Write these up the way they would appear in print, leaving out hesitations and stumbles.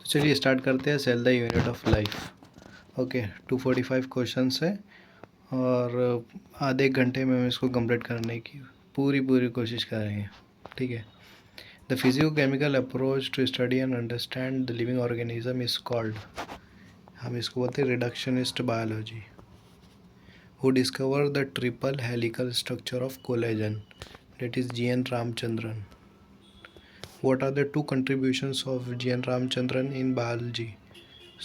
चलिए स्टार्ट करते हैं। Cell the unit of life. Okay, 245 question है और आधे एक घंटे में हम इसको कंप्लीट करने की पूरी कोशिश करेंगे। ठीक है। The physico chemical approach to study and understand the living organism is called, हम इसको बोलते हैं reductionist biology. Who discover the triple helical structure of collagen, that is G.N. Ramachandran. What are the two contributions of G.N. Ramachandran in biology?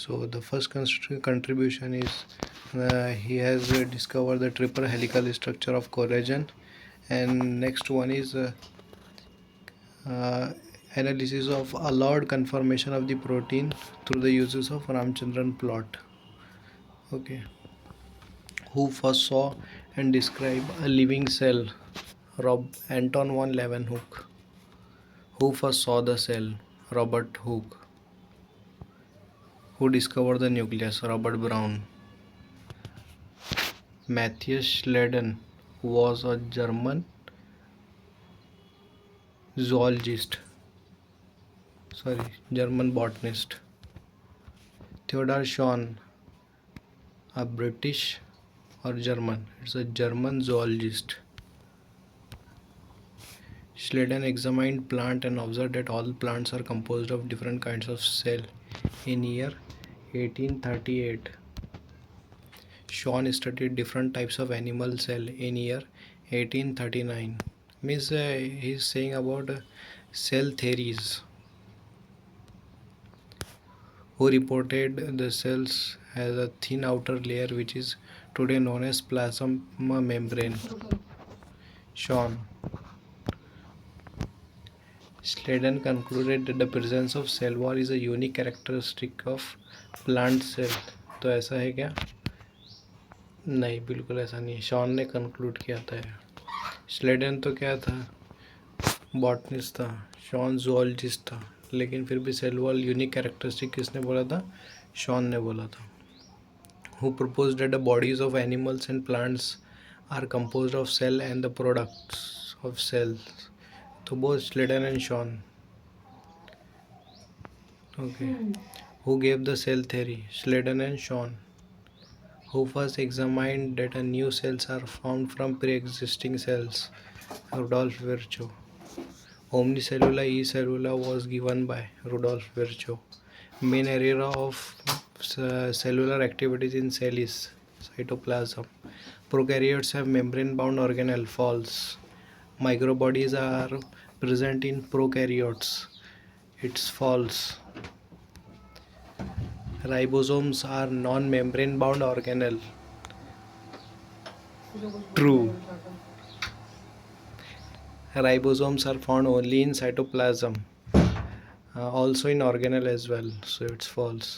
So the first contribution is he has discovered the triple helical structure of collagen, and next one is analysis of allowed conformation of the protein through the uses of Ramachandran plot. Okay. Who first saw and described a living cell? Anton von Leeuwenhoek. Who first saw the cell? Robert Hooke. Who discovered the nucleus? Robert Brown. Matthias Schleiden was a German German botanist. Theodor Schwann, a British or German? It's a German zoologist. Schleiden examined plant and observed that all plants are composed of different kinds of cell in year 1838. Schwann studied different types of animal cell in year 1839. Means he's saying about cell theories. Who reported the cells has a thin outer layer which is today known as plasma membrane? Schwann. Schleiden concluded that the presence of cell wall is a unique characteristic of plant cell. तो ऐसा है क्या? नहीं, बिल्कुल ऐसा नहीं। Shawn ने conclude किया था। स्लेडन तो क्या था? बॉटनिस्ट था। शॉन जूलॉजिस्ट था। लेकिन फिर भी सेल वॉल यूनिक कैरेक्टरिस्टिक किसने बोला था? शॉन ने बोला था। Who proposed that the bodies of animals and plants are composed of cell and the products of cells? तो both Schleiden and Schwann. Okay. Who gave the cell theory? Schleiden and Schwann. Who first examined that new cells are formed from pre-existing cells? Rudolf Virchow. Omnicellular E-cellula was given by Rudolf Virchow. Main area of cellular activities in cell is cytoplasm. Prokaryotes have membrane-bound organelle. False. Microbodies are present in prokaryotes. It's false. Ribosomes are non-membrane bound organelle. True. Ribosomes are found only in cytoplasm, also in organelle as well, so it's false.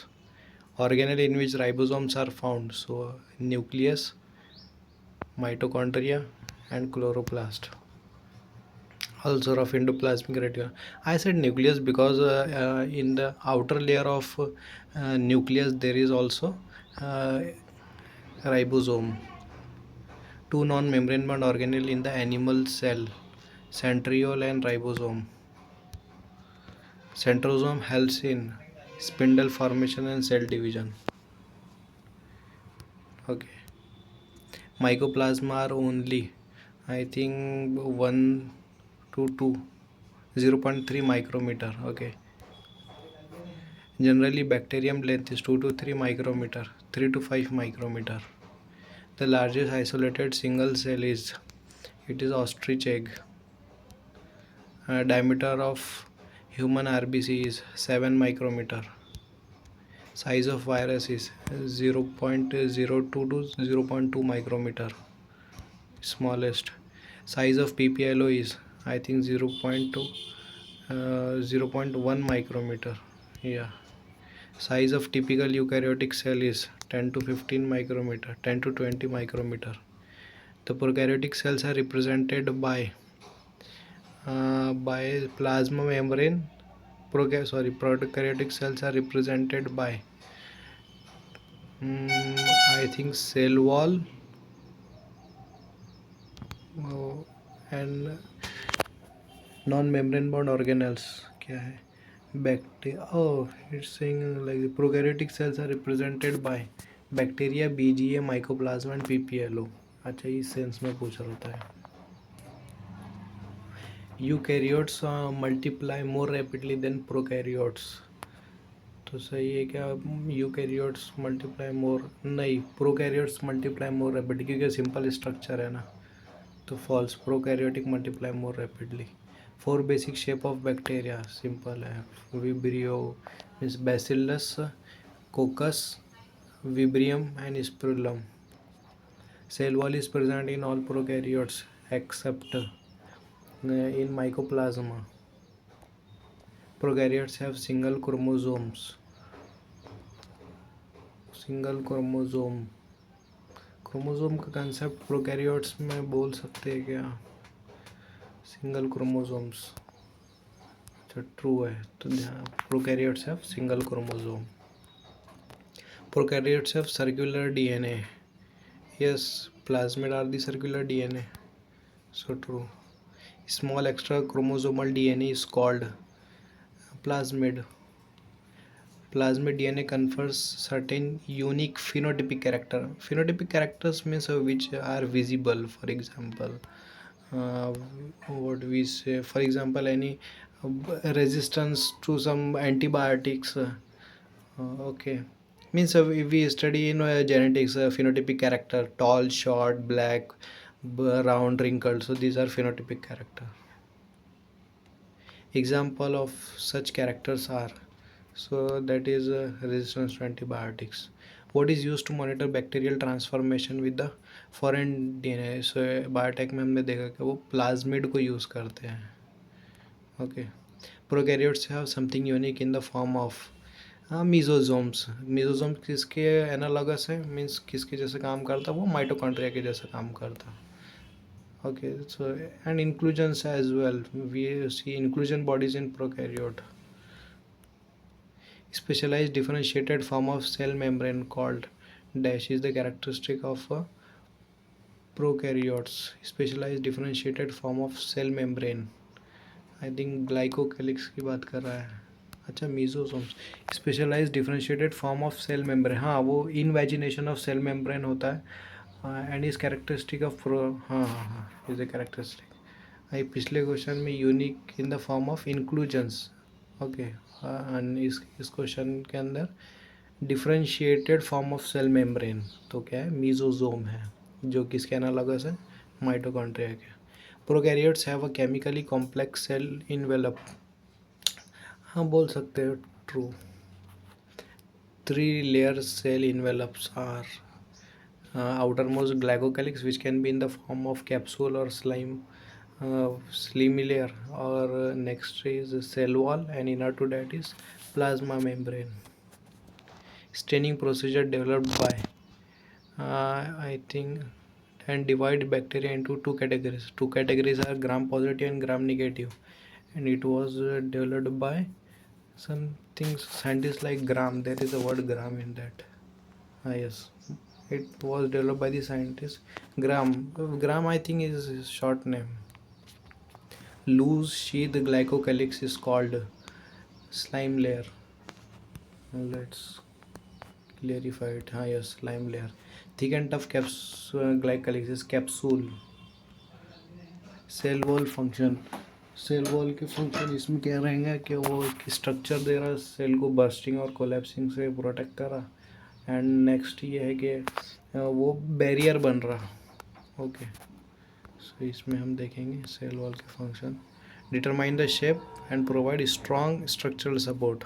Organelle in which ribosomes are found, so nucleus, mitochondria and chloroplast. Also of endoplasmic reticulum. I said nucleus because in the outer layer of nucleus there is also ribosome. Two non-membrane bound organelle in the animal cell, centriole and ribosome. Centrosome helps in spindle formation and cell division. Okay. Mycoplasma are only, I think, 1 to 2, 0.3 micrometer. Okay. Generally bacterium length is 2 to 3 micrometer, 3 to 5 micrometer. The largest isolated single cell is, it is ostrich egg. Diameter of human RBC is 7 micrometer. Size of virus is 0.02 to 0.2 micrometer. Smallest. Size of PPLO is, I think, 0.2 0.1 micrometer. Yeah. Size of typical eukaryotic cell is 10 to 15 micrometer, 10 to 20 micrometer. The prokaryotic cells are represented by plasma membrane. Prokaryotic cells are represented by I think cell wall and non membrane bound organelles. क्या है? Bacteria. Oh, it's saying like the prokaryotic cells are represented by bacteria, BGA, mycoplasma and PPLO. अच्छा, इस sense में पूछा होता है. Eukaryotes multiply more rapidly than prokaryotes. तो सही है क्या? यूकैरियोट्स मल्टीप्लाई मोर, नहीं, प्रोकैरियोट्स मल्टीप्लाई मोर रैपिडली, क्योंकि सिंपल स्ट्रक्चर है ना. तो false, prokaryotic multiply more rapidly. Four basic shape of bacteria, simple है. Vibrio means bacillus, coccus, vibrium and spirillum. Cell wall is present in all prokaryotes except in mycoplasma. Prokaryotes have single chromosomes. Single chromosome. Chromosome का concept prokaryotes में बोल सकते हैं क्या? Single chromosomes. अच्छा, true है. तो ध्यान, prokaryotes have single chromosome. Prokaryotes have circular DNA. Yes, plasmid are the circular DNA. So true. Small extra chromosomal DNA is called plasmid. Plasmid DNA confers certain unique phenotypic character. Phenotypic characters means which are visible. For example, what we say. For example, any resistance to some antibiotics. Okay. Means if we study in genetics, phenotypic character: tall, short, black, round, wrinkled. So these are phenotypic character. Example of such characters are, so that is resistance to antibiotics. What is used to monitor bacterial transformation with the foreign DNA? So biotech में हमने देखा कि वो plasmid को use करते हैं. Okay. Prokaryotes have something unique in the form of mesosomes. Mesosomes किसके analogous है? मीन्स किसके जैसे काम करता है? वो माइटोकॉन्ड्रिया के जैसे काम करता है. Okay, so and inclusions as well. We see inclusion bodies in prokaryote. Specialized differentiated form of cell membrane called dash is the characteristic of prokaryotes. Specialized differentiated form of cell membrane. I think glycocalyx की बात कर रहा है. अच्छा, mesosomes. Specialise differentiated form of cell membrane. हाँ, वो invagination of cell membrane होता है. And is characteristic of pro. हाँ हाँ हाँ, इज ए कैरेक्टरिस्टिक. आई पिछले क्वेश्चन में unique in the form of inclusions. Okay. And इस क्वेश्चन के अंदर differentiated form of cell membrane तो क्या है? मीजोजोम है, जो किसके एनालॉगस है? माइटोकॉन्ड्रिया के. Prokaryotes have a chemically complex cell envelope. हाँ, बोल सकते हो. True. 3 layer cell envelopes are outermost glycocalyx, which can be in the form of capsule or slimy layer, or next is cell wall, and inner to that is plasma membrane. Staining procedure developed by I think, and divide bacteria into two categories. Two categories are gram positive and gram negative, and it was developed by something scientists like Gram. There is a word Gram in that. Yes, it was developed by the scientist Gram. Gram, I think, is his short name. Loose sheath glycocalyx is called slime layer. Let's clarify it. Yes, slime layer. Thick and tough glycocalyx is capsule. Cell wall function. Cell wall के function इसमें क्या रहेंगे कि वो एक structure दे रहा है cell को बर्स्टिंग और कोलैप्सिंग से प्रोटेक्ट कर रहा. एंड नेक्स्ट ये है कि वो बैरियर बन रहा. ओके. सो इसमें हम देखेंगे सेल वॉल के function. Determine the shape and provide strong structural support.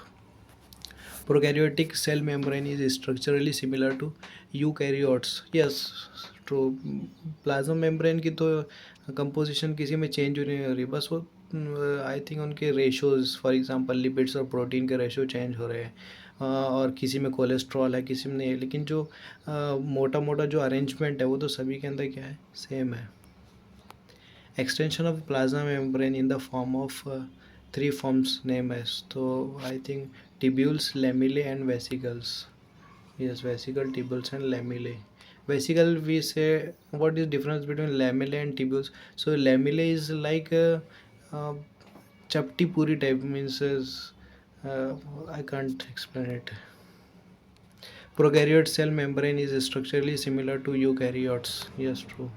Prokaryotic cell membrane is structurally similar to eukaryotes. Yes, true. Plasma membrane की तो कंपोजिशन किसी में चेंज नहीं हो रही, बस वो आई थिंक उनके रेशोज़, फॉर एग्जांपल लिपिड्स और प्रोटीन के रेशो चेंज हो रहे हैं. और किसी में कोलेस्ट्रॉल है, किसी में नहीं है, लेकिन जो मोटा मोटा जो अरेंजमेंट है वो तो सभी के अंदर क्या है? सेम है. Extension of plasma membrane in the form of 3 forms name as. So I think tubules, lamellae and vesicles. Yes, vesicle, tubules and lamellae. Vesicle, we say, what is difference between lamellae and tubules? So lamellae is like chapti puri type, means I can't explain it. Prokaryote cell membrane is structurally similar to eukaryotes. Yes, true.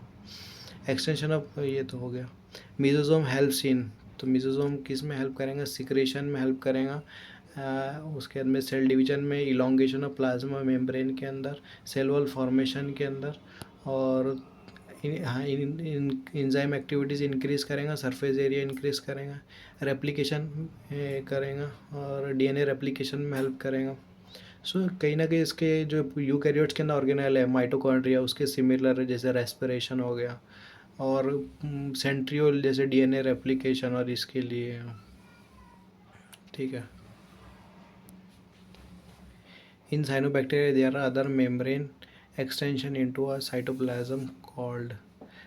Extension of ये तो हो गया. मिजोजोम helps in, तो मिजोजोम किस में help करेगा? Secretion में help करेगा. उसके अंदर सेल डिवीजन में, इलोंगेशन ऑफ प्लाज्मा मेम्ब्रेन के अंदर, सेल वॉल फॉर्मेशन के अंदर, और इंजाइम एक्टिविटीज़ इंक्रीज़ करेगा, सरफेस एरिया इंक्रीज़ करेगा, रेप्लिकेशन करेगा और डीएनए रेप्लिकेशन में हेल्प करेगा. सो कहीं ना कहीं इसके जो यूकैरियोट्स के अंदर ऑर्गेनेल है, माइटोकॉन्ड्रिया, उसके सिमिलर है, जैसे रेस्पिरेशन हो गया, और सेंट्रियोल जैसे डीएनए रेप्लिकेशन, और इसके लिए. ठीक है. In cyanobacteria there are other membrane extension into a cytoplasm called.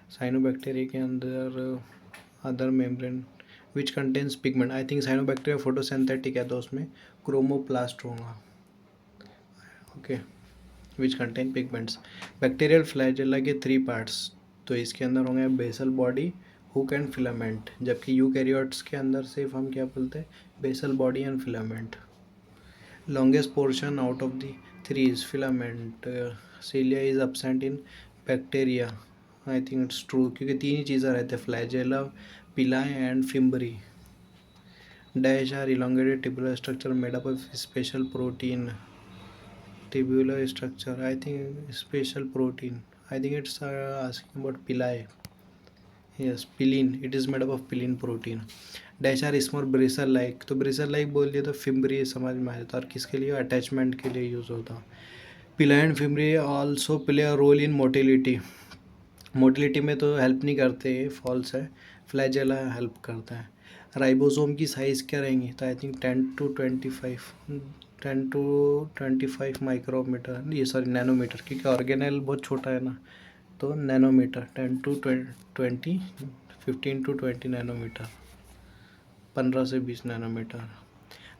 Cyanobacteria के अंदर other membrane which contains pigment. I think cyanobacteria photosynthetic है, तो उसमें क्रोमोप्लास्ट होगा. Okay. Which contain pigments. Bacterial flagella के 3 पार्ट्स, तो इसके अंदर होंगे basal body, hook and filament. जबकि यूकैरियोट्स के अंदर सिर्फ हम क्या बोलते हैं? Basal body and filament. Longest portion out of the 3 is filament. Cilia is absent in bacteria. I think it's true, क्योंकि 3 ही चीज़ें रहते हैं, flagella, pili and fimbriae. Dash are elongated tubular structure made up of special protein. Tubular structure, I think special protein. I think it's asking about pili. Yes, pillin. It is made up of pillin protein. Dash are small bracer like, तो bracer like बोल दिया तो fimbriae समझ में आ जाता, और किसके लिए? अटैचमेंट के लिए यूज़ होता. Pili and fimbriae also play a role in motility. Motility में तो हेल्प नहीं करते, ये फॉल्स है. फ्लैजेला हेल्प करता है. राइबोसोम की साइज़ क्या रहेंगी? तो आई थिंक 10 to 25 माइक्रोमीटर, ये सॉरी नैनोमीटर, क्योंकि ऑर्गेनेल बहुत छोटा है ना, तो नैनोमीटर 10 to 20, 15 to 20 नैनोमीटर, 15 से 20 nanometre.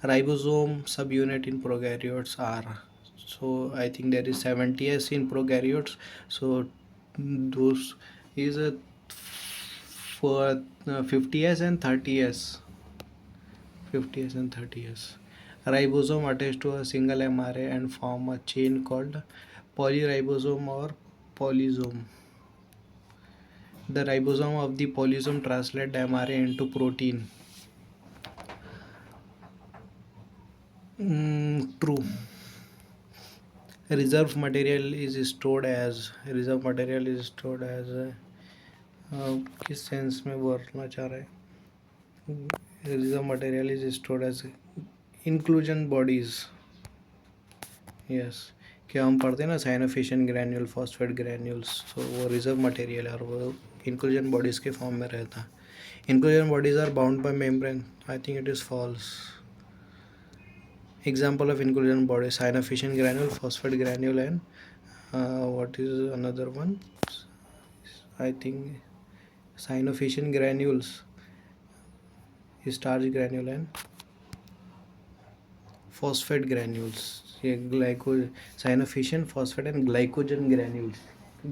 Ribosome subunit in prokaryotes are, so I think there is 70s in prokaryotes, so those is a for 50s and 30s, 50s and 30s. Ribosome attached to a single mRNA and form a chain called polyribosome or polysome. The ribosome of the polysome translate the mRNA into protein. True. Reserve material is stored as किस sense में बोलना चाह रहे हैं? Reserve material is stored as inclusion bodies. Yes, क्या हम पढ़ते हैं ना, साइनोफिशियन ग्रैन्यूल, फॉस्फेट ग्रैन्यूल्स, तो वो रिजर्व मटेरियल है और वो इंक्लूजन बॉडीज़ के फॉर्म में रहता है. Inclusion bodies are bound by membrane. I think it is false. Example of inclusion body: Cyanophilian granule, phosphate granule, and what is another one? I think Cyanophilian granules, starch granule, and phosphate granules. ये Cyanophilian, phosphate and glycogen granules.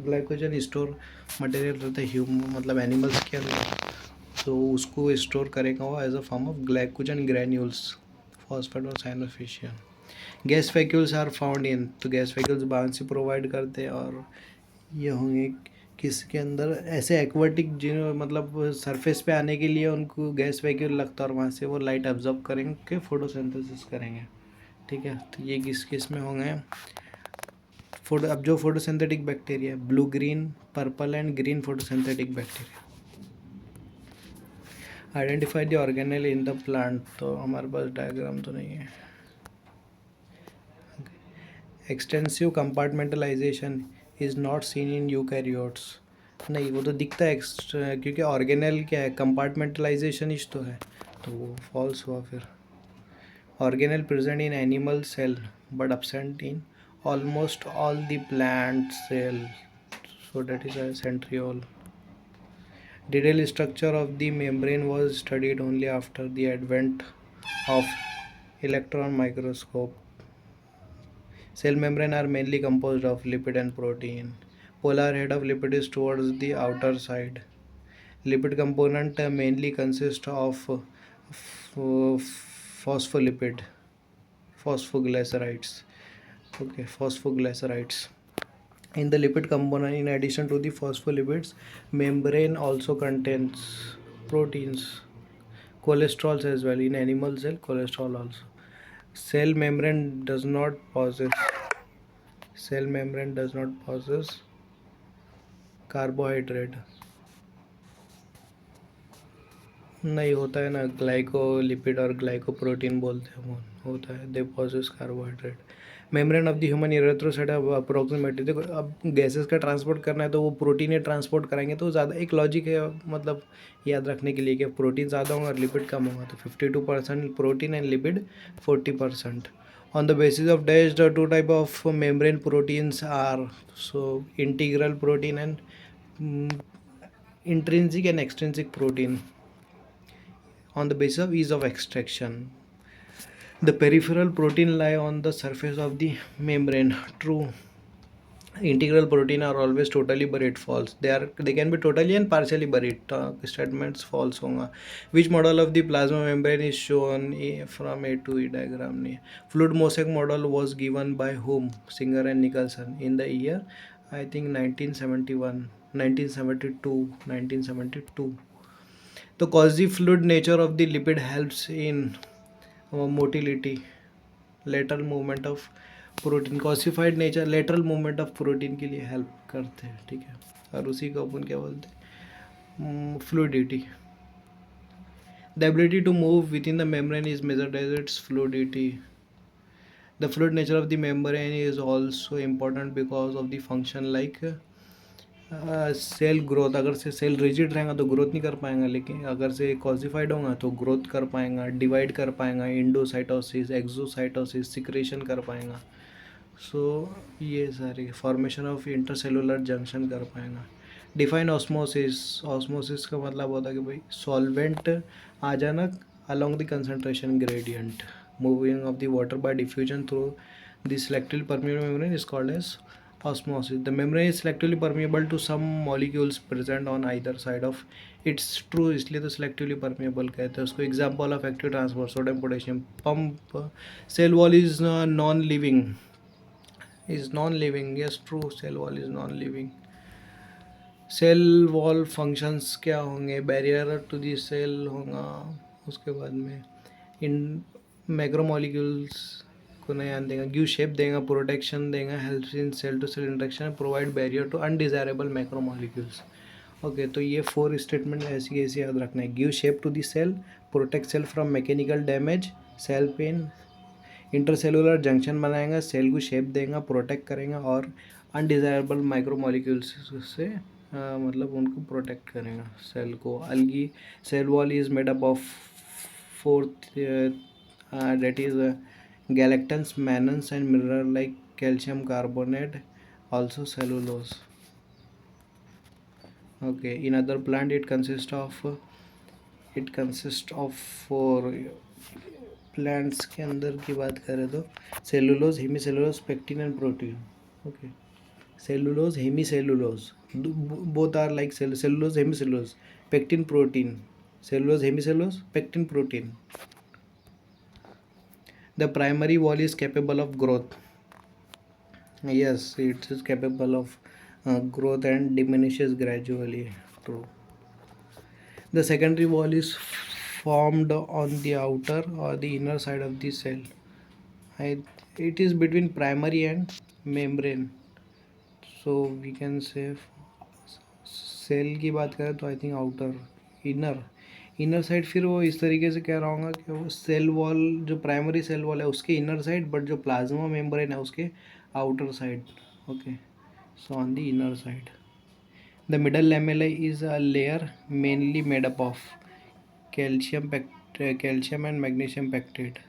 Glycogen store material रहता है मतलब animals के अंदर, तो उसको store करेगा वो as a form of glycogen granules, phosphate और cyanophycean. Gas vacuoles are found in, तो गैस वैक्यूल्स बाहर से प्रोवाइड करते हैं, और ये होंगे किसके अंदर? ऐसे एक्वाटिक जिन मतलब सरफेस पे आने के लिए उनको गैस वैक्यूल लगता है, और वहाँ से वो लाइट एब्जॉर्ब करेंगे, फोटोसिंथेसिस करेंगे. ठीक है, तो ये किस में होंगे? अब जो photosynthetic bacteria, blue, green, purple and green photosynthetic bacteria. Identify the organelle in the plant, तो हमारे पास डायग्राम तो नहीं है. Extensive compartmentalisation is not seen in eukaryotes. नहीं, वो तो दिखता है क्योंकि ऑर्गेनेल क्या है? कंपार्टमेंटलाइजेशन इस तो है, तो वो फॉल्स हुआ. फिर organelle present in animal cell but absent in almost all the plant cell, so that is a centriole. Detailed structure of the membrane was studied only after the advent of electron microscope. Cell membrane are mainly composed of lipid and protein. Polar head of lipid is towards the outer side. Lipid component mainly consist of phospholipid. phosphoglycerides. Okay, phosphoglycerides. In the lipid component, in addition to the phospholipids, membrane also contains proteins, cholesterol as well. In animal cell, cholesterol also. Cell membrane does not possess cell membrane does not possess carbohydrate. नहीं होता है ना, glycolipid और glycoprotein बोलते हैं वो, होता है, they possess carbohydrate. Membrane of the human erythrocyte approximately, देखो अब गैसेस का ट्रांसपोर्ट करना है तो वो प्रोटीन ही ट्रांसपोर्ट कराएंगे, तो ज़्यादा एक लॉजिक है मतलब याद रखने के लिए कि प्रोटीन ज़्यादा होगा और लिपिड कम होगा, तो 52% protein and lipid 40%. On the basis of dash, the two type of membrane proteins are so integral protein and intrinsic and extrinsic protein. On the basis of ease of extraction, the peripheral protein lie on the surface of the membrane. True. Integral protein are always totally buried. False. They can be totally and partially buried. Statements false होगा. Which model of the plasma membrane is shown from A to E diagram ने? Fluid mosaic model was given by whom? Singer and Nicholson in the year I think 1971, 1972, 1972. The quasi fluid nature of the lipid helps in motility, lateral movement of protein. Quasified nature lateral movement of protein के लिए help करते हैं, ठीक है, और उसी को अपन क्या बोलते हैं, fluidity. The ability to move within the membrane is measured as its fluidity. The fluid nature of the membrane is also important because of the function like cell growth. अगर से सेल रिजिड रहेगा तो growth नहीं कर पाएगा, लेकिन अगर से कॉसिफाइड होगा तो ग्रोथ कर पाएगा, डिवाइड कर पाएगा, इंडोसाइटोसिस, एक्सोसाइटोसिस, सिक्रेशन कर पाएगा. सो ये सारे फॉर्मेशन ऑफ इंटरसेलुलर जंक्शन कर पाएगा. Define osmosis. ऑस्मोसिस का मतलब होता है कि भाई सॉल्वेंट आ जाना along the concentration gradient. Moving of the water by diffusion through the selectively permeable membrane is called as osmosis. The membrane is selectively permeable to some molecules present on either side of its. True, इसलिए तो selectively permeable कहते हैं उसको. Example of active transport, sodium potassium pump. Cell wall is non-living. Is non-living. Yes, true, cell wall is non-living. Cell wall functions क्या होंगे? Barrier to the cell होगा, उसके बाद में इन मैक्रोमोलिक्यूल्स को ध्यान देगा, गिव शेप देगा, प्रोटेक्शन देगा, helps in cell to cell interaction, provide barrier to undesirable macromolecules. Okay, तो ये 4 स्टेटमेंट ऐसी याद रखना है. Give shape to the cell, protect cell from mechanical damage, cell पेन, इंटरसेलुलर जंक्शन बनाएगा, सेल को शेप देगा, प्रोटेक्ट करेगा, और अनडिजायरेबल माइक्रोमोलिक्यूल्स से मतलब उनको प्रोटेक्ट करेगा सेल को. Algae cell wall is made up of 4 that is galactans, mannans and mineral like calcium carbonate, also cellulose. Okay, in other plant it consists of 4. Plants के अंदर की बात करें तो cellulose, hemicellulose, pectin and protein. Okay, cellulose, hemicellulose, both are like cellulose, hemicellulose, pectin, protein, cellulose, hemicellulose, pectin, protein. The primary wall is capable of growth. Yes, it is capable of growth and diminishes gradually. True. The secondary wall is formed on the outer or the inner side of the cell. It is between primary and membrane. So we can say cell की बात करें तो I think outer, inner side. फिर वो इस तरीके से कह रहा हूँ कि वो सेल वॉल जो प्राइमरी सेल वॉल है उसके इनर साइड, बट जो प्लाज्मा मेम्ब्रेन है उसके outer side. Okay, so on the inner side. The middle lamella is a layer mainly made up of calcium and magnesium pectate.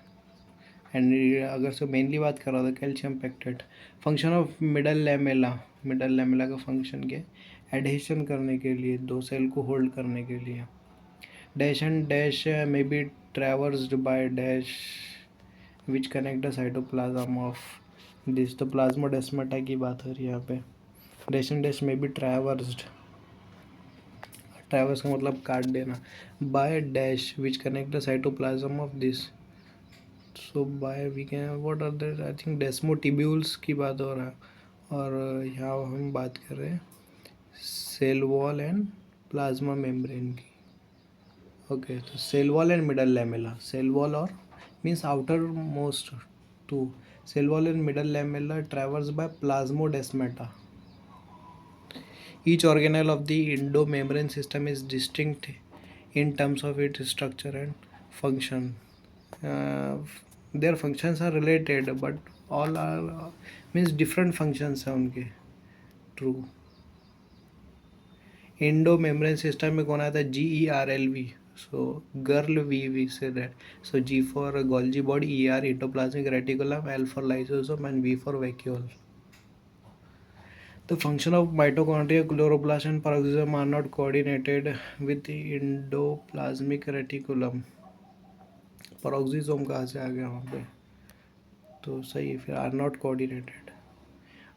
And अगर से mainly बात कर रहा था calcium pectate. Function of middle lamella का function क्या है? Adhesion करने के लिए, दो सेल को होल्ड करने के लिए. Dash and dash may be traversed by dash which connect the cytoplasm of this. तो प्लाज्मोडेस्माटा की बात हो रही है यहाँ पे. Dash and dash may be traversed, traverse का मतलब काट देना, by dash which connect the cytoplasm of this. So by we can what are that, I think desmotubules की बात हो रहा है, और यहाँ हम बात कर रहे हैं cell wall and plasma membrane की. ओके, तो cell wall and middle lamella. Cell wall और means outer most two. Cell wall and middle lamella traverse by plasmodesmata. Each organelle of the endomembrane system is distinct in terms of its structure and function. Uh, their functions are related, but all are means different functions हैं उनके. True. Endomembrane system में कौन आता है? GERLV. So girl we say that. So G for Golgi body, ER endoplasmic reticulum, L for lysosome, and V for vacuole. The function of mitochondria, chloroplast, and peroxisome are not coordinated with the endoplasmic reticulum. Peroxisome कहाँ से आ गया वहाँ पे? तो सही है फिर. Are not coordinated.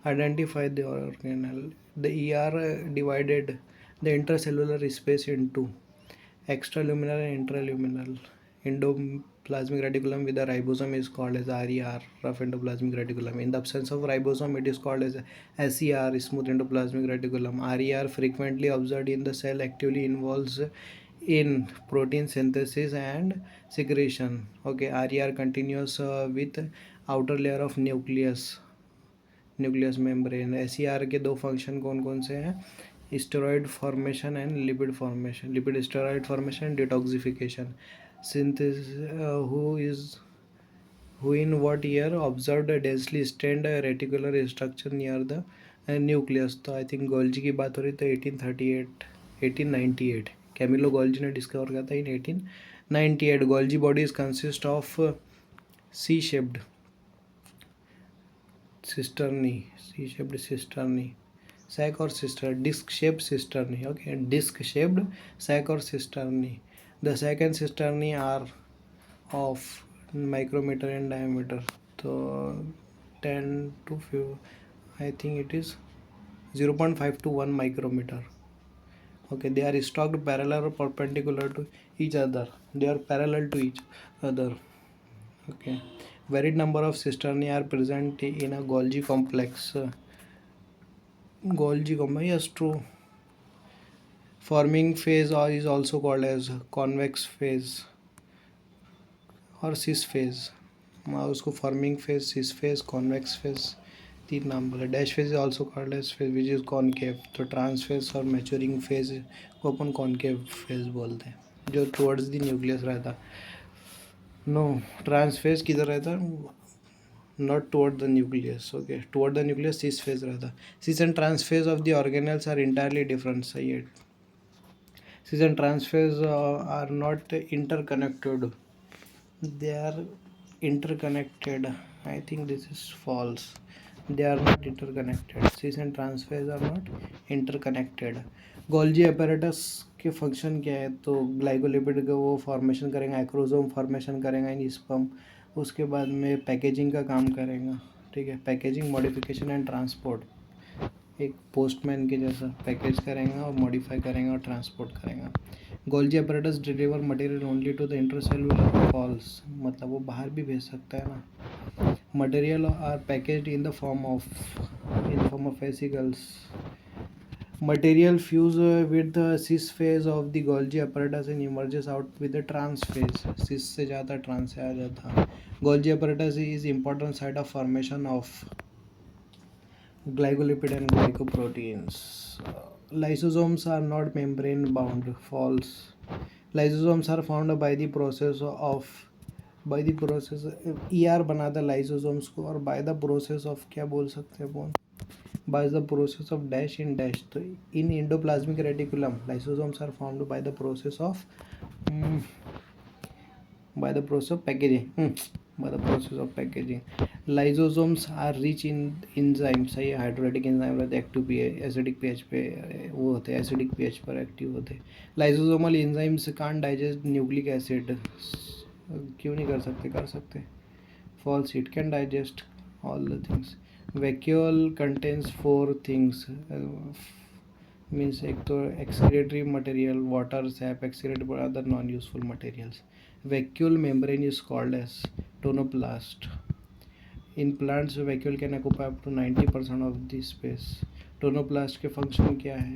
Identify the organelle. The ER divided the intracellular space into extraluminal and intraluminal. Endoplasmic reticulum with a ribosome is called as RER, rough endoplasmic reticulum. In the absence of ribosome, it is called as SER, smooth endoplasmic reticulum. RER, frequently observed in the cell, actively involves in protein synthesis and secretion. Okay, RER continues with outer layer of nucleus membrane. SER के दो function कौन कौन से हैं? Steroid formation and lipid formation. Lipid steroid formation, detoxification. Synthesis who in what year observed a densely stained reticular structure near the nucleus. तो I think Golgi की बात हो रही, तो 1838 1898 कैमिलो गोल्जी ने डिस्कवर किया था in 1898. Golgi bodies consist of C shaped cisternae sac or cister, disc shaped cisternae. Okay, disc shaped sac or cisternae. The sac and cisternae are of micrometer in diameter. So 10 to 5, I think it is 0.5 to 1 micrometer. Okay, they are stalked parallel or perpendicular to each other. They are parallel to each other. Okay, varied number of cisternae are present in a Golgi complex. Yes, true. Forming phase is also called as convex phase और cis phase. उसको forming phase, cis phase, convex phase तीन नाम बोले. Dash phase is also called as phase which is concave. तो trans phase और maturing phase को अपन concave phase बोलते हैं, जो towards the nucleus रहता. No, trans phase किधर रहता? Not toward the nucleus. Okay, toward the nucleus cis phase रहता. Cis and trans phase of the organelles are entirely different. सही है. Cis and trans phase are not interconnected. They are interconnected. I think this is false. They are not interconnected. Cis and trans phase are not interconnected. Golgi apparatus के function क्या है? तो glycolipid का वो formation करेंगे, acrosome formation करेंगे इन sperm, उसके बाद में पैकेजिंग का काम करेगा. ठीक है, पैकेजिंग, मॉडिफिकेशन एंड ट्रांसपोर्ट. एक पोस्टमैन के जैसा पैकेज करेंगे और मॉडिफाई करेंगे और ट्रांसपोर्ट करेंगे. Golgi apparatus deliver material only to the intercellular walls, मतलब वो बाहर भी भेज सकता है ना. Material are packaged in the form of vesicles. Material fuse with the cis phase of the Golgi apparatus and emerges out with the trans phase. Cis से जाता, trans से आ जाता. Golgi apparatus is important site of formation of glycolipid and glycoproteins. Lysosomes are not membrane bound. False. Lysosomes are found by the process ER बनाता lysosomes को, और by the process of क्या बोल सकते हैं अपन? By the process of dash in dash. तो in endoplasmic reticulum lysosomes are formed by the process of packaging. By the process of packaging. Lysosomes are rich in enzymes. सही है, hydrolytic enzyme रहते, active acidic pH पे वो होते हैं, acidic pH पर active होते हैं. Lysosomal enzymes can't digest nucleic acid. क्यों नहीं कर सकते? कर सकते. False. It can digest all the things. Vacuole contains 4 things. Means एक तो excretory material, water, sap, excretory, other non-useful materials. Vacuole membrane is called as tonoplast. In plants vacuole can occupy up to 90% of the space. Tonoplast के function क्या है?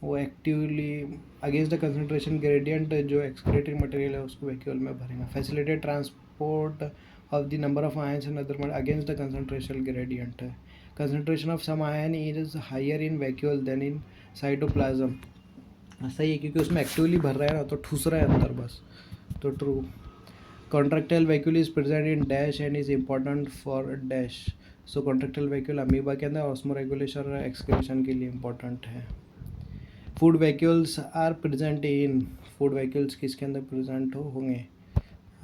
वो actively against the concentration gradient जो excretory material है उसको vacuole में भरेगा. Facilitate transport of the number of ions in other against the concentration gradient है. Concentration of some ion is higher in vacuole than in cytoplasm. सही है, क्योंकि उसमें एक्टिवली भर रहा है ना, तो ठूस रहा है अंदर बस. तो true. Contractile vacuole is present in dash and is important for dash. So contractile vacuole amoeba के अंदर ऑस्मोरेगुलेशन और एक्सक्रीशन के लिए इम्पॉर्टेंट है. Food vacuoles are present in. Food vacuoles किसके अंदर प्रेजेंट होंगे?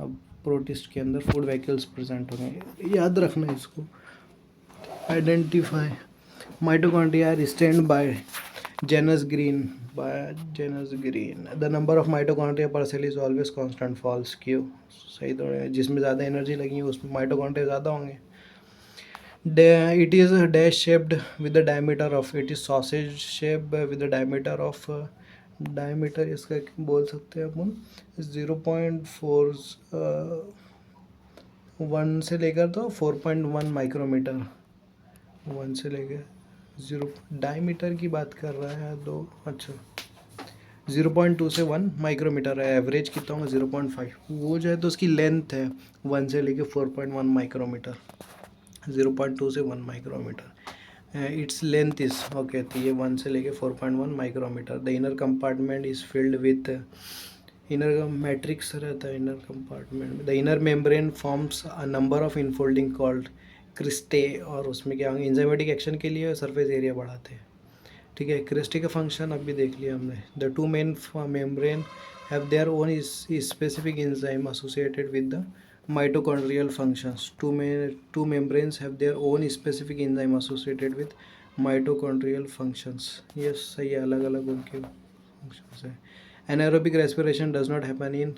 अब प्रोटिस्ट के अंदर फूड वैक्यूल्स प्रेजेंट होंगे, याद रखना इसको. Identify. Mitochondria are stained by Janus Green. By Janus Green. The number of mitochondria per cell is always constant. False. क्यों? सही तो है, जिसमें ज़्यादा एनर्जी लगी है उसमें माइटोकॉन्ड्रिया ज़्यादा होंगे. It is dash shaped with the diameter of. It is sausage shape with the diameter of. Diameter इसका बोल सकते हैं अपन 0.4 1 से लेकर तो 4.1 माइक्रोमीटर. 1 से लेकर 0 डायमीटर की बात कर रहा है दो. अच्छा 0.2 से 1 माइक्रोमीटर है. एवरेज कितना होगा? 0.5. वो जो है तो उसकी लेंथ है 1 से लेके 4.1 माइक्रोमीटर. 0.2 से 1 micrometre. Its length is okay. तो ये 1 से लेके 4.1 micrometre. The inner compartment is filled with. Inner matrix रहता है इनर कंपार्टमेंट में. The inner membrane forms a number of infolding called cristae. और उसमें क्या होंगे? इंजाइमेटिक एक्शन के लिए सरफेस एरिया बढ़ाते हैं. ठीक है. क्रिस्टे का फंक्शन अभी देख लिया हमने. The two main membrane have their own specific enzyme associated with the mitochondrial functions. To membranes have their own specific enzyme associated with mitochondrial functions. ये सही है, अलग अलग उनके फंक्शंस है. Anaerobic respiration does not happen in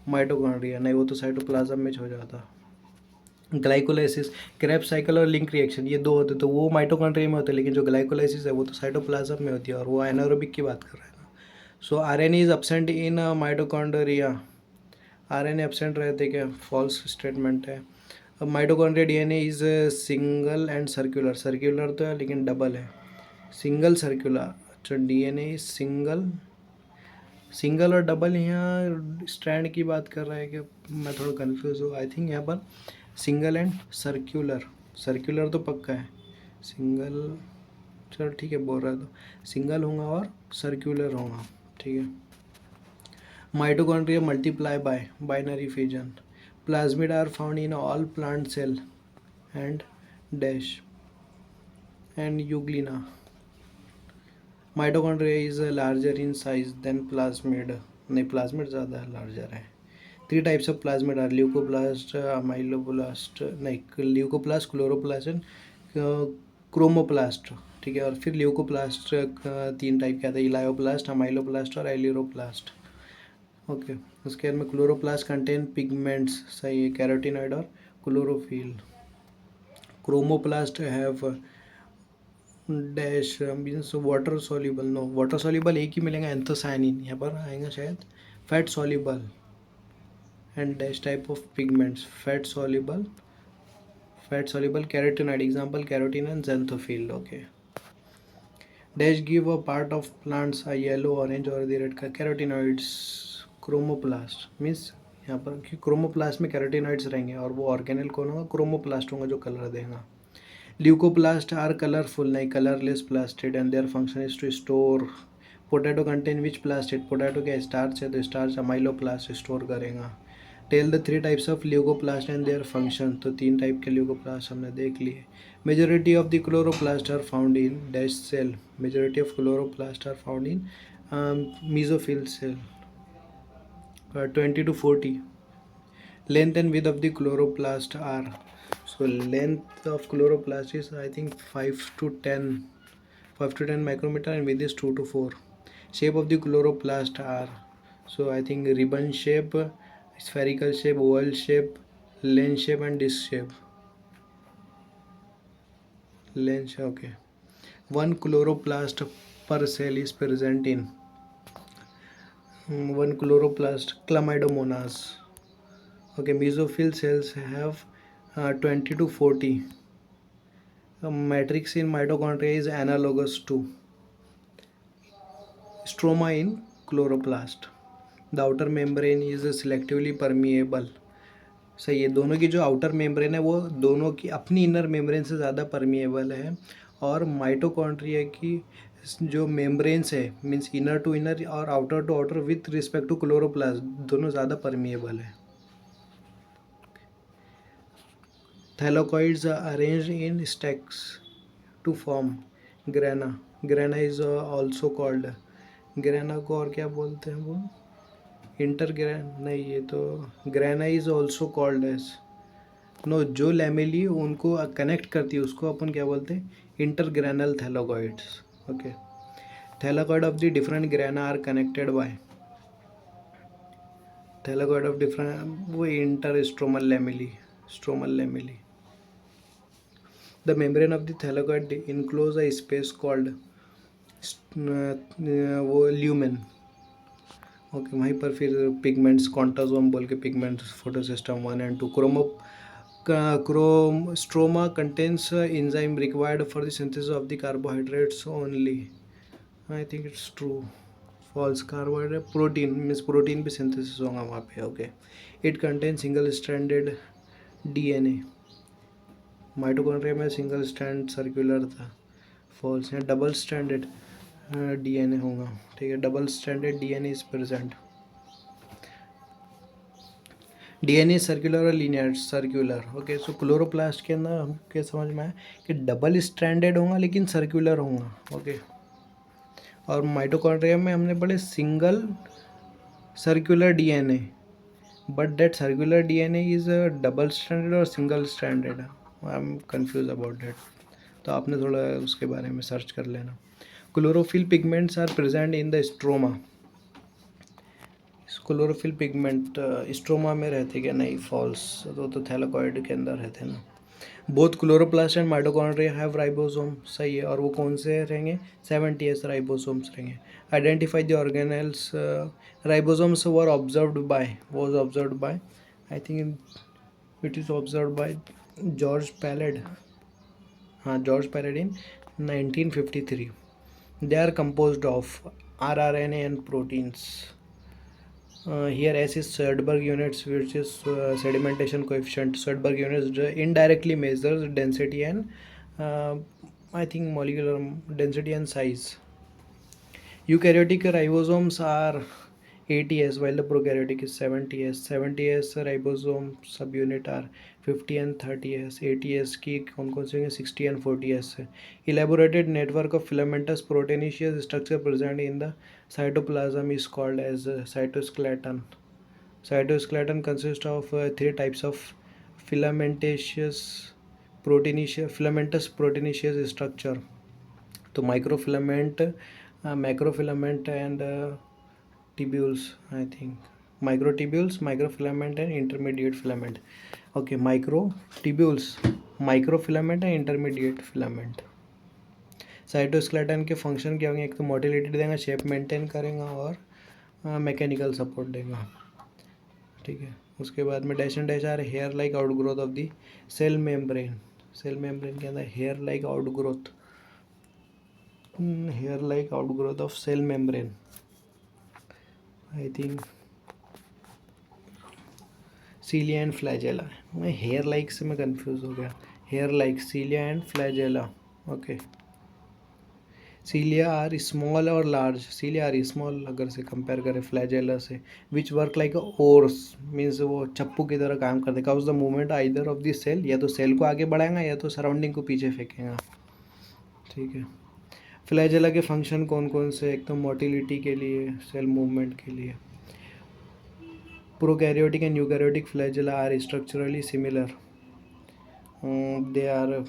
mitochondria. नहीं, वो तो साइटोप्लाज्म में हो जाता. ग्लाइकोलाइसिस, क्रेब्स साइकिल और लिंक रिएक्शन, ये दो होते तो वो माइटोकॉन्ड्रिया में होते हैं, लेकिन जो ग्लाइकोलाइसिस है वो तो साइटोप्लाज्म में होती है, और वो एनारोबिक की बात कर रहे हैं ना. सो RNA is absent in mitochondria. RNA absent रहते क्या? फॉल्स स्टेटमेंट है. अब mitochondria DNA is single and circular. Circular तो है लेकिन डबल है. Single circular. अच्छा डीएनए इज सिंगल. सिंगल और डबल यहाँ स्ट्रैंड की बात कर रहा है कि मैं थोड़ा कंफ्यूज हूँ. आई थिंक यहाँ पर सिंगल एंड सर्कुलर. सर्कुलर तो पक्का है. सिंगल, चलो ठीक है, बोल रहा है तो सिंगल होगा और सर्कुलर होगा. ठीक है. Mitochondria multiply by binary fission. Plasmid are found in all plant cell and dash and euglena. Mitochondria is larger in size than plasmid. नहीं, प्लाज्मिड ज़्यादा लार्जर है. 3 types of plasmid are leucoplast, amyloblast, नहीं leucoplast, chloroplast and chromoplast. ठीक है. और फिर leucoplast 3 type के आते हैं, इलायोप्लास्ट, अमाइलोप्लास्ट और एलिरोप्लास्ट. ओके. उसके बाद में क्लोरोप्लास्ट कंटेन पिगमेंट्स. सही है, कैरोटिनॉइड और chlorophyll. Chromoplast have dash means water soluble. No, water soluble एक ही मिलेगा, एंथोसायनिन यहाँ पर आएगा शायद. Fat soluble and dash type of pigments. Fat soluble carotenoid. Example carotene and xanthophyll. Okay. Dash give a part of plants a yellow, orange और the red का. Carotenoids. Chromoplast means यहाँ पर क्रोमोप्लास्ट में carotenoids रहेंगे, और वो organelle कौन होगा? क्रोमोप्लास्ट होगा जो कलर देगा. Leucoplast are colourful. नहीं, colourless plastid and their function is to store. Potato contain which plastid. Potato क्या स्टार्च है, तो स्टार्च अमाइलोप्लास्ट स्टोर करेगा. Tell the 3 types of leucoplast and their function. तो 3 टाइप के ल्यूकोप्लास्ट हमने देख लिए. Majority of the chloroplast are found in dash cell. Majority of chloroplast are found in mesophyll cell. 20 to 40. Length and width of the chloroplast are. So length of chloroplast is I think 5 to 10 micrometer, and width is 2 to 4. Shape of the chloroplast are, so I think ribbon shape, spherical shape, oval shape, lens shape and disc shape. Lens, okay. One chloroplast per cell is present in one chloroplast, Chlamydomonas. Okay, mesophyll cells have 20 to 40. Matrix in mitochondria is analogous to stroma in chloroplast. The outer membrane is selectively permeable. सही है, दोनों की जो outer membrane है वो दोनों की अपनी इनर मेम्ब्रेन से ज़्यादा परमिएबल है, और माइटोकॉन्ड्रिया की जो मेम्ब्रेन्स है मीन्स इनर टू इनर और outer to outer with respect to chloroplast दोनों ज़्यादा परमिएबल है. Thylakoids are arranged in stacks to form grana. Grana is also called, grana को और क्या बोलते हैं वो, इंटरग्रैन नहीं, ये तो grana is also called as, no, जो लैमेली उनको कनेक्ट करती है उसको अपन क्या बोलते हैं, intergranal thylakoids. Okay, thylakoid of the different grana are connected by thylakoid of different वो inter stromal lamellae. The membrane of the thylakoid enclose a space called वो ल्यूमेन. ओके, वहीं पर फिर पिगमेंट्स कॉन्टाजोम बोल के pigments photosystem 1 and 2. Stroma contains enzyme required for the synthesis of the carbohydrates only. I think it's true. False. Carbohydrate protein means protein भी synthesis होगा वहाँ पे. Okay, it contains single stranded DNA. Mitochondria में single strand circular था. False है, double stranded DNA होगा. ठीक है, double stranded DNA is present. DNA circular और लीनियर सर्कुलर. ओके, सो क्लोरोप्लास्ट के अंदर हमके समझ में आया कि डबल स्ट्रैंडेड होगा लेकिन सर्कुलर होगा. ओके, और माइटोकॉन्ड्रिया में हमने पढ़े single circular DNA, but that circular DNA is double stranded और single stranded. I am confuse about that, तो आपने थोड़ा उसके बारे में सर्च कर लेना. Chlorophyll pigments are present in the stroma. Chlorophyll pigment stroma में रहते क्या? नहीं, फॉल्स. तो थैलाकॉइड के अंदर रहते हैं ना. Both chloroplast and mitochondria have ribosome. सही है, और वो कौन से रहेंगे? 70s राइबोसोम्स रहेंगे. Identify the organelles. Ribosomes were observed by I think it is observed by George Palade. हाँ, George Palade in 1953. They are composed of rRNA and proteins. Here S is Svedberg units, which is sedimentation coefficient. Svedberg units indirectly measures density and I think molecular density and size. Eukaryotic ribosomes are 80s while the prokaryotic is 70s. 70s ribosome subunit are 50 and 30s. 80s की कौन कौन से 60 and 40s है. Elaborated network of filamentous proteinaceous structure present in the cytoplasm is called as cytoskeleton. Cytoskeleton consists of three types of filamentous proteinaceous structure. तो microfilament, macrofilament and tubules, I think. Microtubules, microfilament and intermediate filament. Okay, microtubules, microfilament and intermediate filament. Cytoskeleton के function क्या होंगे? एक तो motility देगा, shape maintain करेगा और mechanical support देगा. ठीक है, उसके बाद में dash and dash are hair like outgrowth of the cell membrane. Cell membrane के अंदर hair like outgrowth of cell membrane. I think cilia and flagella. मैं हेयर लाइक से मैं कंफ्यूज हो गया. Hair like, cilia and flagella. Okay, cilia are small और large. Cilia are small अगर से कंपेयर करें फ्लैजेला से. Which work like oars means वो चप्पू की तरह काम करते. Cause the movement either of the cell, या तो सेल को आगे बढ़ाएगा या तो सराउंडिंग को पीछे फेंकेगा. ठीक है, फ्लैजेला के फंक्शन कौन कौन से? एक तो मोटिलिटी के लिए, सेल मूवमेंट के लिए. Prokaryotic and eukaryotic flagella are structurally similar. They are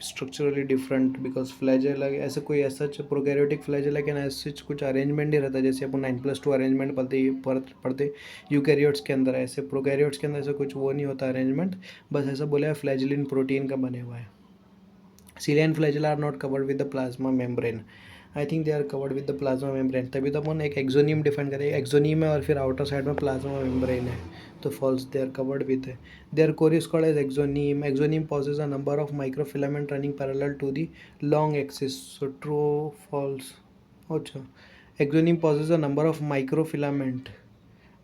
structurally different because flagella ऐसे कोई ऐसा प्रोकैरियोटिक फ्लैजेला के ना ऐसे कुछ अरेंजमेंट नहीं रहता जैसे अपन 9+2 अरेंजमेंट पढ़ते यूकैरियोट्स के अंदर. ऐसे प्रोकैरियोट्स के अंदर ऐसा कुछ वो नहीं होता अरेंजमेंट, बस ऐसा बोला है फ्लैजेलिन प्रोटीन का बने हुआ है. Cilia and flagella are not covered with the plasma membrane. I think they are covered with the plasma membrane, तभी तो अपन एक एक्सोनियम डिफाइन करें, एक्सोनियम है और फिर आउटर साइड में प्लाज्मा मेम्ब्रेन है, तो false, they are covered with है। Their core is called as axoneme, axoneme possess a number of microfilament running parallel to the long axis, so true false. अच्छा, axoneme possess a number of microfilament,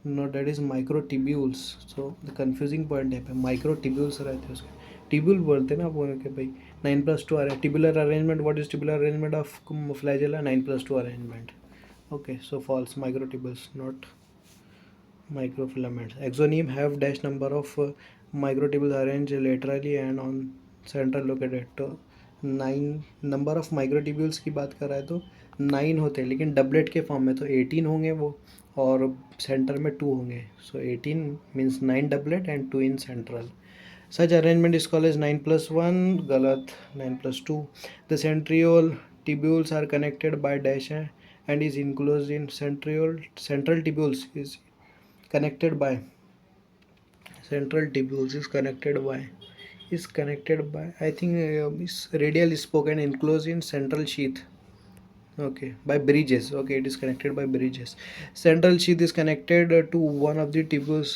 no that is microtubules, so confusing point है पे microtubules रहते हैं उसके, tubule बोलते हैं ना बोल के भाई। 9+2 are tubular arrangement. What is tubular arrangement of flagella? 9+2 arrangement. Okay, so false. Microtubules, not microfilaments. Exonium have dash number of microtubules arranged laterally and on central located. तो 9 नंबर ऑफ माइक्रोट्यूब्यूल्स की बात कर रहा है तो 9 होते हैं, लेकिन डबलेट के फॉर्म में तो 18 होंगे वो, और सेंटर में 2 होंगे, सो 18 means 9 doublet and 2 in central. Such arrangement is called as 9+1, galat, 9+2. The centriole tubules are connected by dash and is enclosed in central tubules is connected by central tubules is connected by I think is radial spoke and enclosed in central sheath. Okay, by bridges. Okay, it is connected by bridges. Central sheath is connected to one of the tubules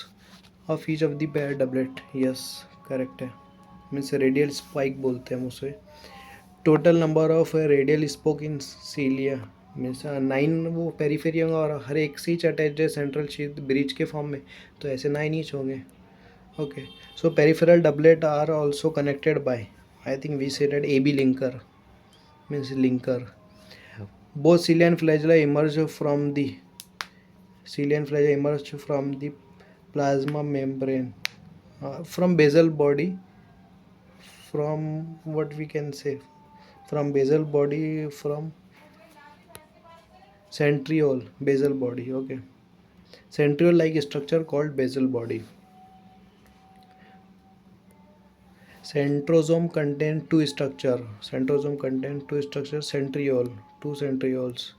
of each of the pair doublet. Yes, correct है, means radial spike बोलते हैं हम उसे। Total number of radial spoke in cilia means 9 वो periphery होंगे और हर एक से अटैच है सेंट्रल शीट ब्रिज के फॉर्म में, तो ऐसे 9 ईच होंगे। Okay, so peripheral doublet are also connected by, I think we say that A B linker means linker. Both cilia and flagella emerge from the plasma membrane from basal body, from what we can say, from basal body, from centriole, basal body. Okay, centriole like structure called basal body. Centrosome contain two structure, centriole, two centrioles,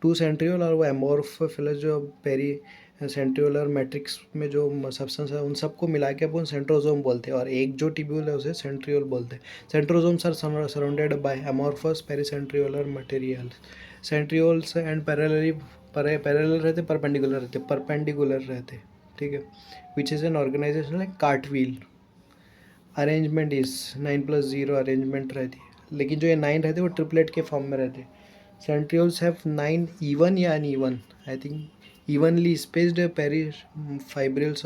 to centriole और वो एमोर्फोफिलस जो peri centriolar matrix में जो substance है उन सबको मिला के अपन सेंट्रोजोम बोलते हैं, और एक जो टिब्यूल है उसे सेंट्रियोल बोलते हैं। Centrosomes are surrounded by amorphous pericentriolar material. Centrioles and parallel रहते, परपेंडिकुलर रहते, ठीक है, which is an organisation like cartwheel. Arrangement is 9+0 arrangement रहती है, लेकिन जो ये 9 रहते हैं वो ट्रिपलेट के फॉर्म में रहते हैं। Centrioles have 9 even या uneven, I think evenly spaced fibrils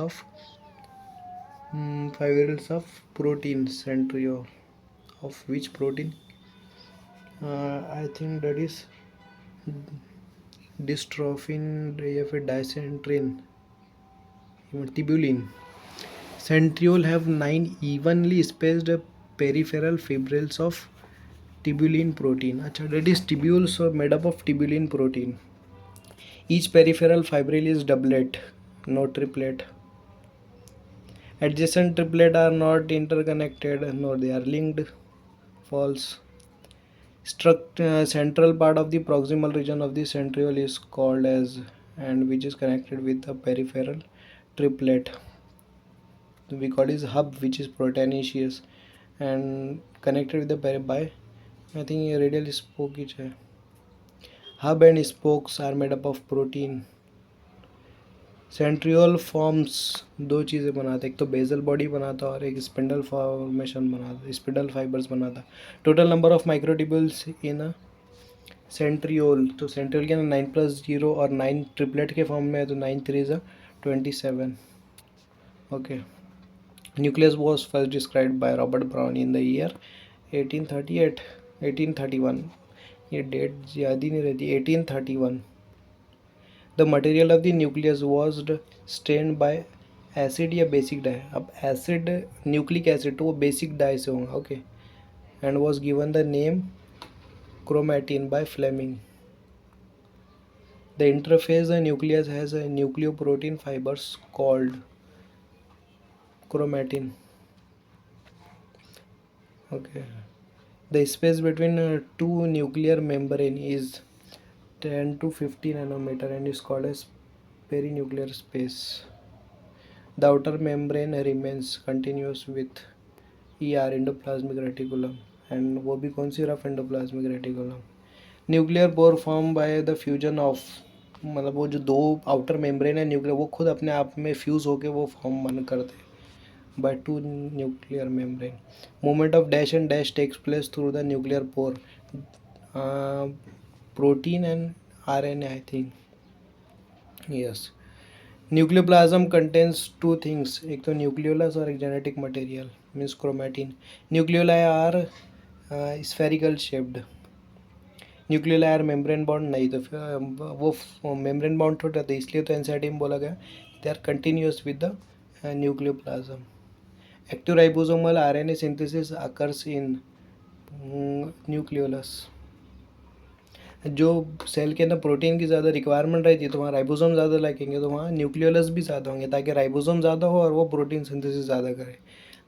of protein centriole, of which protein? I think that is dystrophin या फिर डाइसेंट्रिन, tubulin. Centriole have 9 evenly spaced peripheral fibrils of tubulin protein. अच्छा, that is tubules are made up of tubulin protein. Each peripheral fibril is doublet, no triplet. Adjacent triplet are not interconnected, no, they are linked. False. Central part of the proximal region of the centriole is called as, and which is connected with the peripheral triplet. We call it hub, which is proteinaceous and connected with the by, I think radial spoke each है. Hub and spokes are made up of protein. Centriole forms दो चीज़ें बनाते, एक तो bezel body बनाता और एक spindle formation बनाता, स्पिंडल फाइबर्स बनाता। Total number of microtubules in centriole, तो सेंट्रियोल के 9+0 और 9 ट्रिपलेट के फॉर्म में है, तो 9×3 = 27. Okay, nucleus was first described by Robert Brown in the year 1838, 1831, ये डेट याद ही नहीं रहती, 1831. The material of the nucleus was stained by acid या बेसिक डाई, अब एसिड न्यूक्लिक एसिड तो वो बेसिक डाई से होगा, okay, and was given the name chromatin by Flemming. The interphase nucleus has nucleoprotein fibres called chromatin. Okay, the space between two nuclear membrane is 10 to 50 nanometer and is called as perinuclear space. The outer membrane remains continuous with ER, endoplasmic reticulum, and वो भी कौन सी rough endoplasmic reticulum. Nuclear pore form by the fusion of, मतलब वो जो दो outer membrane है nuclear, वो खुद अपने आप में फ्यूज़ होके वो फॉर्म बन करते हैं by two nuclear membrane. Movement of dash and dash takes place through the nuclear pore. Protein and RNA I think. Yes. Nucleoplasm contains two things, एक तो न्यूक्लियोलस और एक genetic material means chromatin. Nucleoli are spherical shaped. Nucleoli are membrane bound नहीं, तो वो membrane bound थोड़ा था, इसलिए तो एनसीईआरटी में बोला गया they are continuous with the nucleoplasm. Active ribosomal RNA synthesis occurs in nucleolus. जो सेल के अंदर प्रोटीन की ज़्यादा रिक्वायरमेंट रहती है तो वहाँ राइबोसोम ज़्यादा लगेंगे, तो वहाँ न्यूक्लियोलस भी ज़्यादा होंगे ताकि राइबोसोम ज़्यादा हो और वो प्रोटीन सिंथेसिस ज़्यादा करे.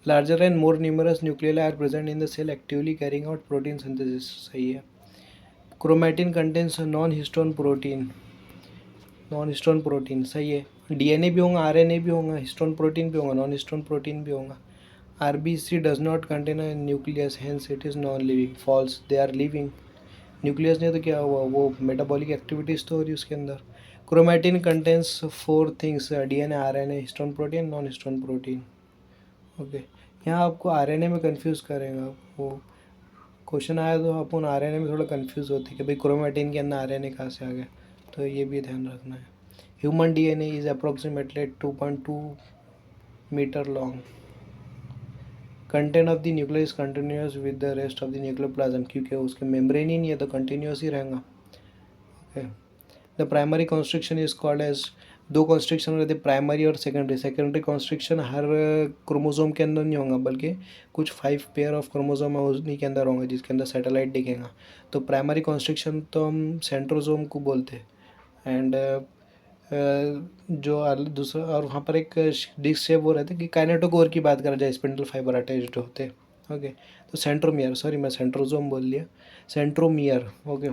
Larger and more numerous nucleoli are present in the cell actively carrying out protein synthesis. सही है. Chromatin contains non histone protein. Non histone protein सही है. DNA भी होगा, RNA भी होगा, हिस्टोन प्रोटीन भी होगा, नॉन हिस्टोन प्रोटीन भी होगा. RBC does not contain a nucleus hence it is non living. False, they are living. Nucleus नहीं तो क्या हुआ, वो मेटाबॉलिक एक्टिविटीज़ तो हो रही है उसके अंदर. Chromatin contains 4 things, DNA, RNA, histone protein, non histone protein. Okay. यहाँ आपको RNA में कंफ्यूज करेगा, वो क्वेश्चन आया तो अपन RNA में थोड़ा कंफ्यूज होती है कि भाई क्रोमैटिन के अंदर RNA कहाँ से आ गया, तो ये भी ध्यान रखना है. Human DNA is approximately 2.2 metre long. Content of the nucleus is continuous with the rest of the nucleoplasm, क्योंकि उसके मेम्ब्रेन ही नहीं है तो कंटिन्यूस ही रहेगा. Okay. The primary constriction is called as. दो कॉन्स्ट्रिक्शन रहते हैं, प्राइमरी और सेकेंडरी. सेकेंडरी कॉन्स्ट्रिक्शन हर क्रोमोसोम के अंदर नहीं होगा, बल्कि कुछ 5 पेयर ऑफ क्रोमोसोम है उन्हीं के अंदर होंगे जिसके अंदर सैटेलाइट दिखेगा. तो प्राइमरी कॉन्स्ट्रिक्शन तो हम सेंट्रोसोम को बोलते हैं. एंड जो दूसरा, और वहाँ पर एक डिस्क शेप वो रहता है कि काइनेटोकोर की बात करा जाए, स्पिंडल फाइबर अटैच्ड होते हैं. ओके. तो सेंट्रोमियर, सॉरी मैं सेंट्रोसोम बोल लिया, centromere. Okay.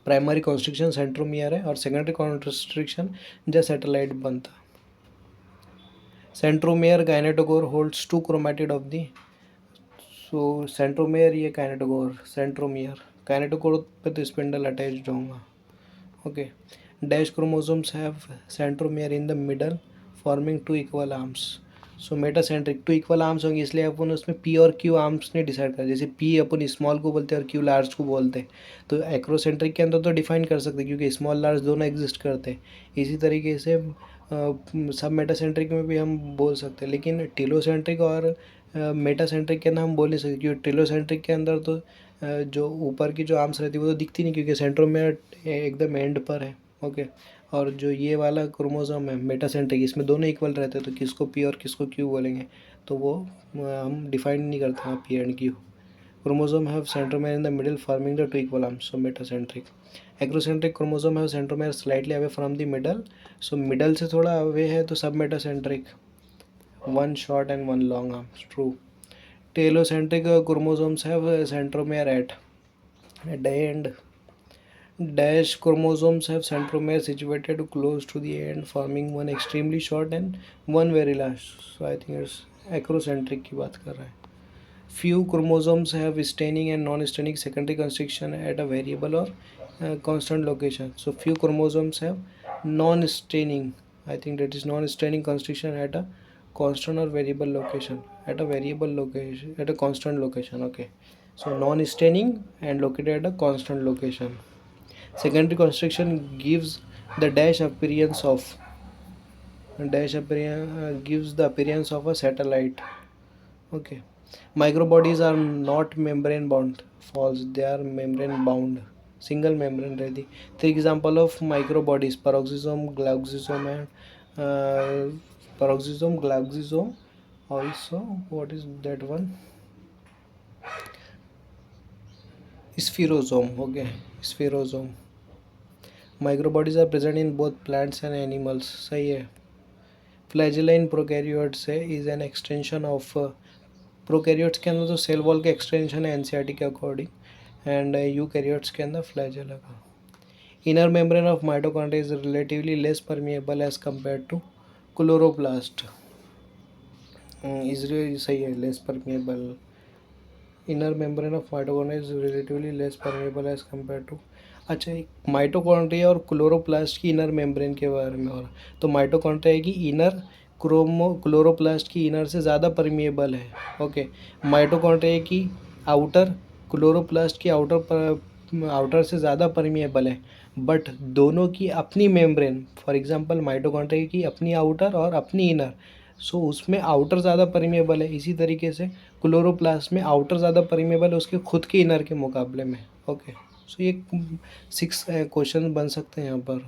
Primary constriction centromere है और सेकेंडरी कॉन्स्ट्रिक्शन जब सैटेलाइट बनता. Centromere kinetochore holds 2 chromatid of the. So centromere ये काइनेटोकोर, सेंट्रोमियर. काइनेटोकोर पे तो स्पिंडल अटैच्ड होगा. Okay. Dash chromosomes have centromere in the middle forming 2 equal arms. So metacentric 2 equal arms होंगे, इसलिए अपन उसमें P और Q आर्म्स ने decide कर. जैसे P अपन स्मॉल को बोलते हैं और Q लार्ज को बोलते हैं, तो एक्रोसेंट्रिक के अंदर तो डिफाइन कर सकते हैं क्योंकि स्मॉल लार्ज दोनों एग्जिस्ट करते हैं. इसी तरीके से सब मेटासेंट्रिक में भी हम बोल सकते हैं, लेकिन टिलोसेंट्रिक और मेटासेंट्रिक के अंदर हम बोल नहीं सकते क्योंकि टिलोसेंट्रिक के अंदर तो जो ऊपर की जो आर्म्स रहती है वो तो दिखती नहीं क्योंकि सेंट्रोमियर एकदम एंड पर है. ओके. और जो ये वाला क्रोमोसोम है मेटासेंट्रिक, इसमें दोनों इक्वल रहते हैं, तो किसको P और किसको Q बोलेंगे तो वो हम डिफाइन नहीं करते हैं P and Q. Chromosome have centromere in the middle forming the 2 equal arms, so metacentric. Acrocentric chromosome have centromere slightly away from the middle, so middle से थोड़ा अवे है तो सब metacentric. 1 short and 1 long arms, true. Telocentric chromosomes have centromere at the end. Dash chromosomes have centromere situated close to the end, forming one extremely short and one very large. So I think it's acrocentric की बात कर रहा है. Few chromosomes have staining and non-staining secondary construction at a variable or constant location. So few chromosomes have non-staining. I think that is non-staining construction at a constant or variable location. At a variable location, at a constant location. Okay. So non-staining and located at a constant location. Secondary construction gives the gives the appearance of a satellite. Okay. Microbodies are not membrane bound. False. They are membrane bound. Single membrane ready. The example of microbodies: peroxisome, glaucosome, and peroxisome, glaucosome. Also, what is that one? Spherosome. Okay, spherosome. Microbodies are present in both plants and animals. सही है. Flagella in prokaryotes है is an extension of. Prokaryotes के अंदर तो cell wall के extension है NCERT के according, and eukaryotes के अंदर फ्लैजेला का. Inner membrane of mitochondria is relatively less permeable as compare to chloroplast. Is सही है, less permeable. Inner membrane of mitochondria is relatively less permeable as compare to. अच्छा, एक mitochondria और chloroplast की inner membrane के बारे में हो रहा। तो माइटोकॉन्ड्रिया की इनर क्लोरोप्लास्ट की इनर से ज़्यादा परमिएबल है। ओके, माइटोकॉन्ड्रिया की आउटर क्लोरोप्लास्ट की आउटर से ज़्यादा परमिएबल है, बट दोनों की अपनी मेम्ब्रेन, फॉर एग्जांपल माइटोकॉन्ड्रिया की अपनी आउटर और अपनी इनर, सो उसमें आउटर ज़्यादा परमिएबल है। इसी तरीके से क्लोरोप्लास्ट में आउटर ज़्यादा परमिएबल है उसके खुद के इनर के मुकाबले में। ओके, सो ये 6 क्वेश्चन बन सकते हैं यहाँ पर।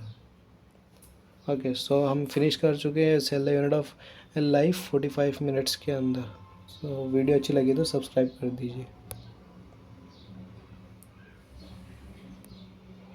ओके, सो हम फिनिश कर चुके हैं cell the unit of life 45 minutes के अंदर। सो वीडियो अच्छी लगी तो सब्सक्राइब कर दीजिए।